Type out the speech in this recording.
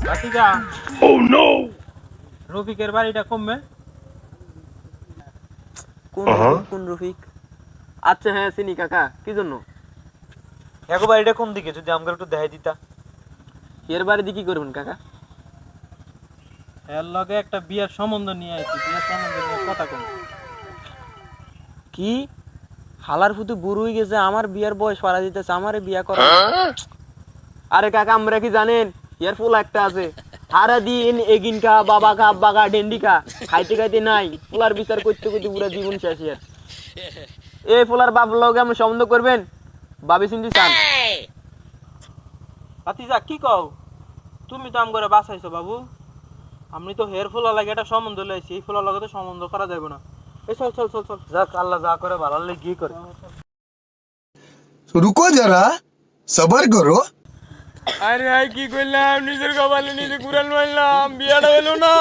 ভাতিজা, রফিকের বাড়িটা কমবে? কোন রফিক, কোন রফিক? আচ্ছা হ্যাঁ চিনি কাকা, কি জন্য? এক বাড়িটা কোন দিকে, যদি আমাকে একটু দেখাই দিতা। এর বাড়ি দিয়ে কি করবেন কাকা? এর লগে একটা বিয়ের সম্বন্ধ নিয়ে আইছি, বিয়ের সম্বন্ধ নিয়ে কথা কম। কি হালার ফুতু বুড়ো হয়ে গেছে, আমার বিয়ার বয়স পাড়া দিতেছে, আমারে বিয়া করা? আরে কাকা আমরা কি জানেন, এর ফুল একটা আছে, সারা দিন এগিন খা, বাবা খা, আব্বা খা, ডেন্ডি খা, খাইতে খাইতে নাই, ফুলার বিচার করতে করতে পুরো জীবন শেষ। এর এই ফুলার বাপ লগে আপনি সম্বন্ধ করবেন, ভাবি চিন্তি চান? ভাতিজা কি কও, তুমি তো আম করে বাঁচাইছো বাবু, আমি তো হেয়ার ফুলা লাগে একটা সম্বন্ধ লইছি, এই ফুলার লগে তো সম্বন্ধ করা যাবে না। এই চল চল চল চল, যাক আল্লাহ যা করে ভালো লাগি করে। रुको जरा सबर करो। আরে আই কি করলাম, নিজের কপালে নিজে কুড়াল মারলাম, বিয়াটা হলো না।